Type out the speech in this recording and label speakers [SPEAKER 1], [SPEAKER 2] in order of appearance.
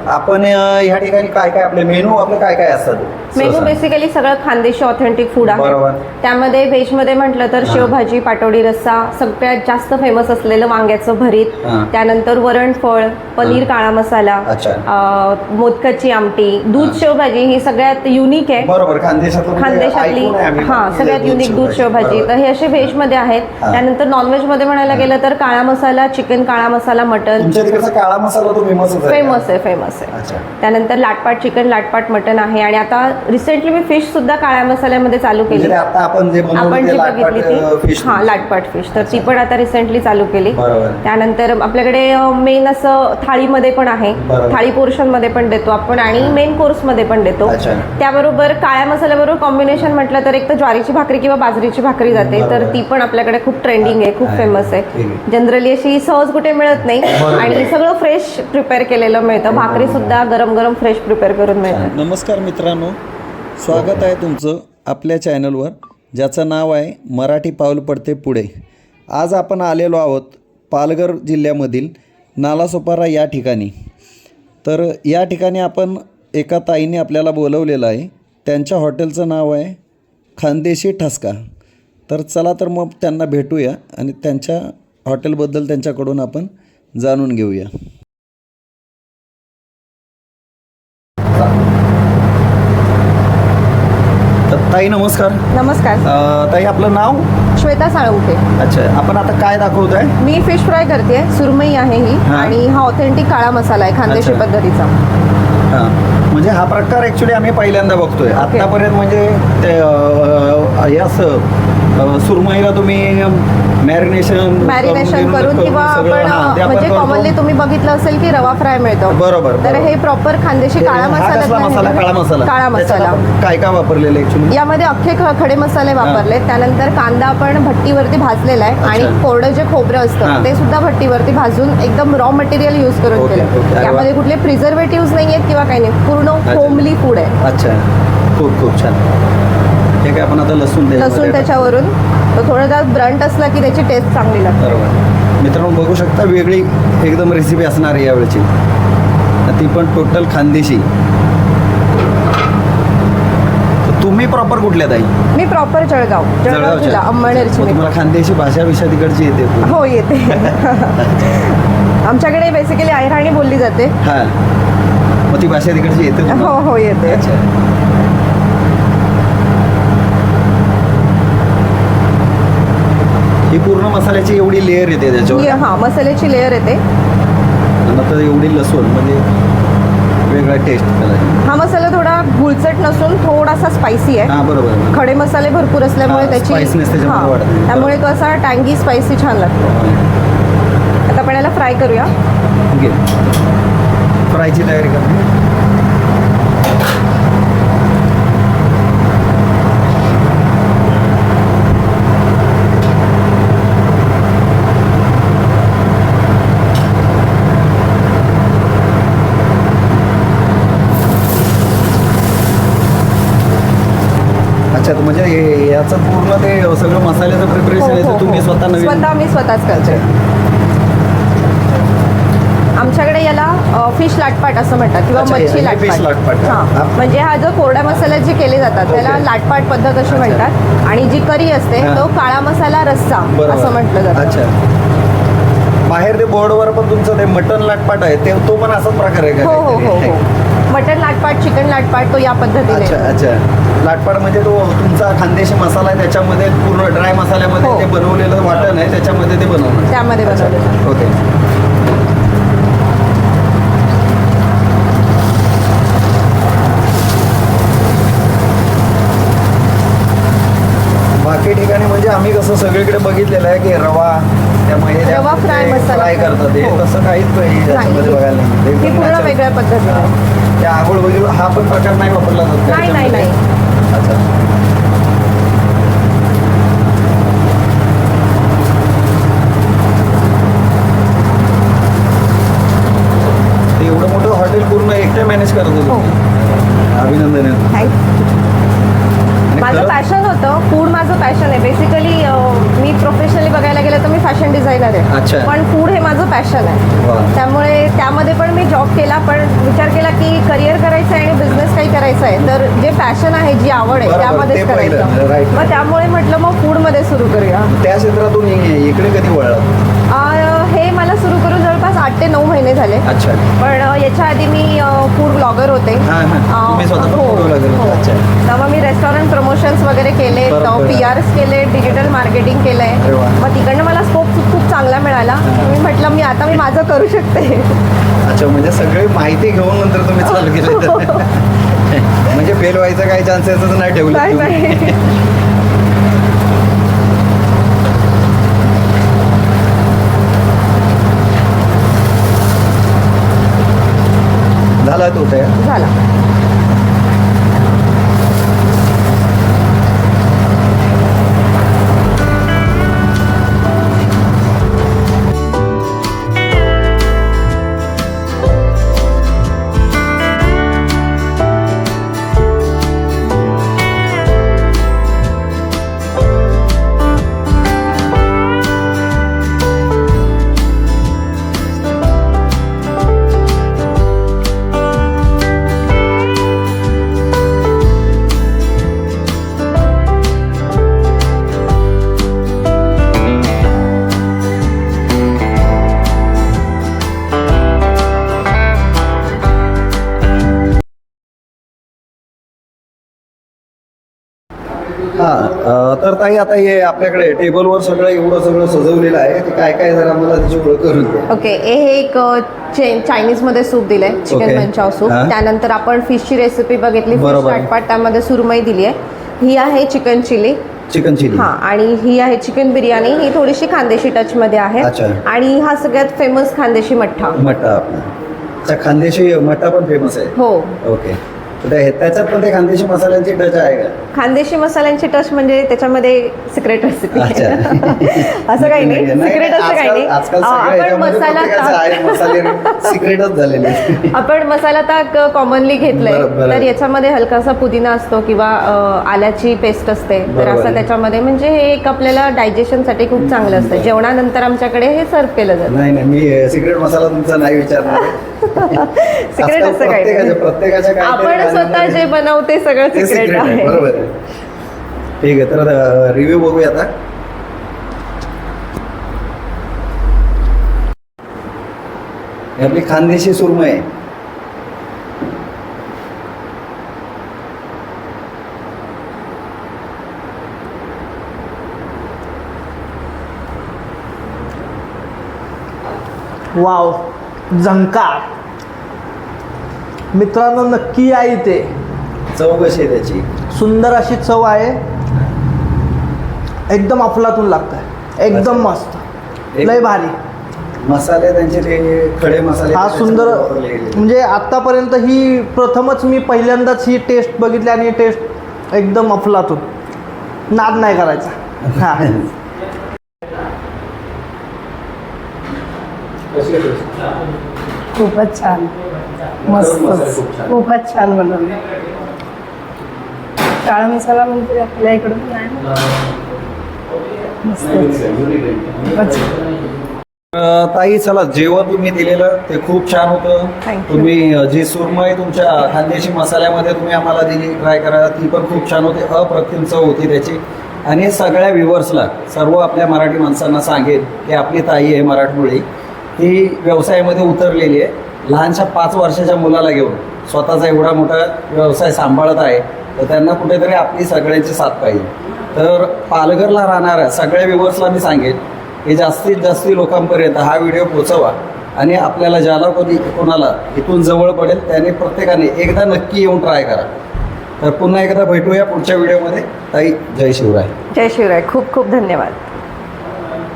[SPEAKER 1] आपण ह्या ठिकाणी काय काय आपले मेनू आपले काय काय असतात?
[SPEAKER 2] मेनू बेसिकली सगळं खानदेशी ऑथेंटिक फूड
[SPEAKER 1] बरोबर.
[SPEAKER 2] आहे. त्यामध्ये व्हेज मध्ये म्हटलं तर शेवभाजी, पाटोडी रस्सा, सगळ्यात जास्त फेमस असलेलं वांग्याचं भरीत, त्यानंतर वरणफळ, पनीर काळा मसाला, मोदकाची आमटी, दूध शेवभाजी ही सगळ्यात युनिक आहे.
[SPEAKER 1] बरोबर. खानदेशातली
[SPEAKER 2] सगळ्यात युनिक दूध शेवभाजी. तर हे असे व्हेज मध्ये आहेत. त्यानंतर नॉनव्हेज मध्ये म्हणायला गेलं तर काळा मसाला, चिकन काळा मसाला, मटन.
[SPEAKER 1] तुमच्या तिकडचा काळा मसाला तो
[SPEAKER 2] फेमस आहे. त्यानंतर लाटपाट चिकन, लाटपाट मटन आहे. आणि आता रिसेंटली मी फिश सुद्धा काळ्या मसाल्यामध्ये चालू केली.
[SPEAKER 1] आपण जी
[SPEAKER 2] बघितली ती लाटपाट फिश, तर ती पण आता रिसेंटली चालू केली. त्यानंतर आपल्याकडे मेन असं थाळीमध्ये पण आहे, थाळी पोर्शन मध्ये पण देतो आपण आणि मेन कोर्स मध्ये पण देतो. त्याबरोबर काळ्या मसाल्याबरोबर कॉम्बिनेशन म्हटलं तर एक तर ज्वारीची भाकरी किंवा बाजरीची भाकरी जाते, तर ती पण आपल्याकडे खूप ट्रेंडिंग आहे, खूप फेमस आहे. जनरली अशी सहज कुठे मिळत नाही आणि सगळं फ्रेश प्रिपेअर केलेलं मिळतं. भाकरी सुद्धा गरम गरम फ्रेश प्रिपेअर करून मिळतं.
[SPEAKER 3] नमस्कार मित्रांनो, स्वागत आहे तुमचं आपल्या चॅनलवर, ज्याचं नाव आहे मराठी पाऊल पडते पुढे. आज आपण आलेलो आहोत पालघर जिल्ह्यामधील नालासोपारा या ठिकाणी. तर या ठिकाणी आपण एका ताईने आपल्याला बोलवलेलं आहे. त्यांच्या हॉटेलचं नाव आहे खानदेशी ठसका. तर चला तर मग त्यांना भेटूया आणि त्यांच्या हॉटेलबद्दल त्यांच्याकडून आपण जाणून घेऊया.
[SPEAKER 1] ताई नमस्कार.
[SPEAKER 2] नमस्कार
[SPEAKER 1] ताई, आपलं नाव?
[SPEAKER 2] श्वेता साळुंखे.
[SPEAKER 1] अच्छा, आपण आता काय दाखवत आहे?
[SPEAKER 2] मी फिश फ्राय करते, सुरमई आहे ही, आणि हा ऑथेंटिक काळा मसाला आहे खानदेशी पद्धतीचा.
[SPEAKER 1] म्हणजे हा प्रकार ऍक्च्युली आम्ही पहिल्यांदा बघतोय आतापर्यंत. म्हणजे ते सुरमईला तुम्ही
[SPEAKER 2] मॅरिनेशन करून किंवा आपण म्हणजे कॉमनली तुम्ही बघितलं असेल की रवा फ्राय मिळतो.
[SPEAKER 1] बरोबर.
[SPEAKER 2] तर हे प्रॉपर खानदेशी काळा मसाला. काळा मसाला
[SPEAKER 1] काय काय वापरलेलं ऍक्च्युली?
[SPEAKER 2] यामध्ये अख्खे खडे मसाले वापरले. त्यानंतर कांदा आपण भट्टीवरती भाजलेला आहे आणि कोरडं जे खोबरं असतं ते सुद्धा भट्टीवरती भाजून एकदम रॉ मटेरियल यूज करून केलं. यामध्ये कुठले प्रिझर्वेटिव्ह नाही आहेत किंवा काही नाही, पूर्ण होमली फूड आहे.
[SPEAKER 1] अच्छा, खूप खूप छान. हे काय आपण आता लसूण
[SPEAKER 2] त्याच्यावरून तो थोडा ब्रंट असला की त्याची टेस्ट चांगली लागते.
[SPEAKER 1] बरोबर. मित्रांनो बघू शकता, वेगळी एकदम रेसिपी असणार आहे यावेळची, ती पण टोटल खानदेशी. तुम्ही प्रॉपर कुठल्या ताई?
[SPEAKER 2] मी प्रॉपर जळगाव जिल्हा, अंमळनेरची.
[SPEAKER 1] तुम्हाला खानदेशी भाषा तिकडची येते?
[SPEAKER 2] हो, येते. आमच्याकडे बेसिकली अहिराणी बोलली जाते.
[SPEAKER 1] हा, मग ती भाषा तिकडची येते?
[SPEAKER 2] हो, येते.
[SPEAKER 1] अच्छा. ही पूर्ण मसाल्याची एवढी लेअर येते त्याच्यावर?
[SPEAKER 2] हा, मसाल्याची लेअर येते.
[SPEAKER 1] नंतर एवढी लसूण, म्हणजे वेगळा टेस्ट त्याला.
[SPEAKER 2] हा मसाला थोडा गुळचट नसून थोडासा स्पायसी आहे.
[SPEAKER 1] बरोबर.
[SPEAKER 2] खडे मसाले भरपूर असल्यामुळे त्याची त्यामुळे तो असा टँगी स्पायसी छान लागतो. आता आपण याला फ्राय करूया.
[SPEAKER 1] फ्रायची तयारी करूया. अच्छा, म्हणजे याचं पूर्ण ते सगळं मसाल्याचं प्रिपरेशन आहे तुम्ही स्वतः
[SPEAKER 2] मी स्वतःच करते. आमच्याकडे याला फिश लाटपाट असं म्हणतात किंवा मच्छी लाटपाट. म्हणजे हा जो कोरड्या मसाल्यात जे केले जातात त्याला लाटपाट पद्धत अशी म्हणतात. आणि जी करी असते तो काळा मसाला रस्सा असं म्हटलं जातं.
[SPEAKER 1] अच्छा. बाहेर ते बोर्डवर पण तुमचं ते मटन लाटपाट आहे, ते तो पण असाच प्रकार आहे का?
[SPEAKER 2] हो. मटन लाटपाट, चिकन लाटपाट तो या पद्धतीने.
[SPEAKER 1] अच्छा. लाटपाट म्हणजे तो तुमचा खानदेशी मसाला आहे, त्याच्यामध्ये पूर्ण ड्राय मसाल्यामध्ये ते बनवलेलं वाटण आहे, त्याच्यामध्ये ते बनवलं.
[SPEAKER 2] त्यामध्ये बनवलं.
[SPEAKER 1] ओके. बाकी ठिकाणी म्हणजे आम्ही कसं सगळीकडे बघितलेलं आहे की रवा फ्राय करतात, ते तसं काहीच बघायला नाही.
[SPEAKER 2] ते पूर्ण वेगळ्या पद्धतीने.
[SPEAKER 1] त्या आगोळ वगैरे हा पण प्रकार नाही वापरला जात?
[SPEAKER 2] नाही.
[SPEAKER 1] अच्छा. ते एवढं मोठं हॉटेल पूर्ण एकट्या मॅनेज करत होतो? अभिनंदन आहे.
[SPEAKER 2] माझं पॅशन होतं, फूड माझं पॅशन आहे. बेसिकली मी प्रोफेशनली बघायला गेलं तर मी फॅशन डिझायनर आहे.
[SPEAKER 1] अच्छा.
[SPEAKER 2] पण फूड हे माझं पॅशन आहे.
[SPEAKER 1] वा.
[SPEAKER 2] त्यामुळे त्यामध्ये पण मी जॉब केला, पण विचार केला की करिअर करायचं आहे आणि बिझनेस काही करायचा आहे, तर जे पॅशन आहे, जी आवड आहे
[SPEAKER 1] बरोबर,
[SPEAKER 2] त्यामध्येच
[SPEAKER 1] ते पहिलं.
[SPEAKER 2] करायचं.
[SPEAKER 1] Right.
[SPEAKER 2] मग त्यामुळे म्हटलं मग फूडमध्ये सुरू करूया.
[SPEAKER 1] त्या क्षेत्रातून इकडे कधी वळला?
[SPEAKER 2] हे मला सुरू करून जवळपास 8 ते 9 महिने झाले.
[SPEAKER 1] अच्छा.
[SPEAKER 2] पण याच्या आधी मी फूड ब्लॉगर होते.
[SPEAKER 1] हां, हां. तुम्ही स्वतः
[SPEAKER 2] हो,
[SPEAKER 1] food blogger होता.
[SPEAKER 2] हो.
[SPEAKER 1] अच्छा.
[SPEAKER 2] तेव्हा मी रेस्टॉरंट प्रमोशन्स वगैरे केले,
[SPEAKER 1] बरोबर.
[SPEAKER 2] PRs केले, डिजिटल मार्केटिंग केलंय.
[SPEAKER 1] अरे वा.
[SPEAKER 2] मग तिकडनं मला स्कोप खूप चांगला मिळाला. मी म्हटलं मी माझं करू शकते.
[SPEAKER 1] अच्छा, म्हणजे सगळी माहिती घेऊन नंतर तुम्ही चालू केलं. म्हणजे फेल व्हायचं काही चान्सेसच नाही ठेवले
[SPEAKER 2] नाही,
[SPEAKER 1] तुम्ही.
[SPEAKER 2] नाही.
[SPEAKER 1] झाला तो तयार.
[SPEAKER 2] झाला.
[SPEAKER 1] हां, तर ताई आता हे आपल्याकडे टेबलवर सगळं एवढं सगळं सजवलेलं आहे, ते काय काय जरा मला त्याची ओळख करून द्या.
[SPEAKER 2] ओके, हे एक चायनीजमध्ये सूप दिलंय, चिकन
[SPEAKER 1] ओके.
[SPEAKER 2] मंचाव सूप.
[SPEAKER 1] हां.
[SPEAKER 2] त्यानंतर आपण फिशची रेसिपी बघितली, फिश
[SPEAKER 1] बरोबर.
[SPEAKER 2] लाटपाट, त्यामध्ये सुरमई दिली आहे. ही आहे चिकन चिली.
[SPEAKER 1] Chicken chilli.
[SPEAKER 2] हा, आणि ही आहे चिकन बिर्याणी. ही थोडीशी खानदेशी टच मध्ये आहे.
[SPEAKER 1] अच्छा.
[SPEAKER 2] आणि हा सगळ्यात फेमस खानदेशी मठ्ठा.
[SPEAKER 1] मट्टा आपला. अच्छा, खानदेशी मट्टा पण फेमस आहे.
[SPEAKER 2] हो,
[SPEAKER 1] ओके. तर त्याच्यात पण ते खानदेशी मसाल्यांची टच आहे का?
[SPEAKER 2] खानदेशी मसाल्यांची टच म्हणजे त्याच्यामध्ये सिक्रेट रेसिपी.
[SPEAKER 1] अच्छा.
[SPEAKER 2] असं काही नाही, सिक्रेट असं काही नाही.
[SPEAKER 1] आजकाल सगळ्या
[SPEAKER 2] आपण
[SPEAKER 1] ह्याच्यामध्ये
[SPEAKER 2] मसाला
[SPEAKER 1] प्रत्येकाचं आहे, मसाले सिक्रेटच झालेले आहेत.
[SPEAKER 2] आपण मसाला ताक कॉमनली घेतलंय,
[SPEAKER 1] बरोबर.
[SPEAKER 2] तर याच्यामध्ये हलकासा पुदिना असतो किंवा आल्याची पेस्ट असते, तर
[SPEAKER 1] बरोबर.
[SPEAKER 2] असं त्याच्यामध्ये म्हणजे हे एक आपल्याला डायजेशनसाठी खूप चांगलं असतं. जेवणानंतर आमच्याकडे हे सर्व केलं जातं.
[SPEAKER 1] नाही नाही, मी सिक्रेट मसाला तुमचा नाही विचारणार.
[SPEAKER 2] सिक्रेट असं काही नाही.
[SPEAKER 1] प्रत्येकाच्या काहीतरी
[SPEAKER 2] आपण स्वतः
[SPEAKER 1] गाण्यामध्ये
[SPEAKER 2] जे बनवते सगळं
[SPEAKER 1] ते
[SPEAKER 2] सिक्रेट
[SPEAKER 1] secret आहे.
[SPEAKER 2] आहे.
[SPEAKER 1] बरोबर आहे. ठीक आहे, तर रिव्ह्यू बघूया आता. ही आपली खानदेशी सुरमई आहे.
[SPEAKER 4] वाव, झंकार. मित्रांनो, नक्की या इथे.
[SPEAKER 1] चव कशी आहे त्याची?
[SPEAKER 4] सुंदर अशी चव आहे, एकदम अफलातून लागतं, एकदम मस्त,
[SPEAKER 1] एक-
[SPEAKER 4] लय भारी.
[SPEAKER 1] मसाले त्यांचे ते खडे मसाले
[SPEAKER 4] हा सुंदर,
[SPEAKER 1] वापरले गेलेले.
[SPEAKER 4] म्हणजे आतापर्यंत ही प्रथमच मी पहिल्यांदाच ही टेस्ट बघितली आणि टेस्ट एकदम अफलातून. नाद नाही करायचा. हा,
[SPEAKER 5] खूपच छान, मस्त, खूपच छान बनवलं. काळा मसाला म्हणजे आपल्या इकडून नाही ना. मस्त, खूपच छान.
[SPEAKER 1] ताई, चला, जेवण तुम्ही दिलेलं ते खूप छान होतं.
[SPEAKER 2] Thank you.
[SPEAKER 1] तुम्ही जी सुरमई तुमच्या खानदेशी मसाल्यामध्ये तुम्ही आम्हाला दिली, ट्राय करा, ती पण खूप छान होती. अप्रतिम चव होती त्याची. आणि सगळ्या व्ह्युअर्सला, सर्व आपल्या मराठी माणसांना सांगेल की आपली ताई आहे मराठमोळी, ती व्यवसायामध्ये उतरलेली आहे. लहानशा 5 वर्षाच्या मुलाला घेऊन स्वतःचा एवढा मोठा व्यवसाय सांभाळत आहे, तर त्यांना कुठेतरी आपली सगळ्यांची साथ पाहिजे. तर पालघरला राहणाऱ्या सगळ्या व्ह्युअर्सला मी सांगेन की जास्तीत जास्त लोकांपर्यंत हा व्हिडिओ पोहोचवा, आणि आपल्याला ज्याला कोणाला इथून जवळ पडेल त्याने प्रत्येकाने एकदा नक्की येऊन ट्राय करा. तर पुन्हा एकदा भेटूया पुढच्या व्हिडिओमध्ये. ताई, जय शिवराय.
[SPEAKER 2] जय शिवराय. खूप खूप धन्यवाद.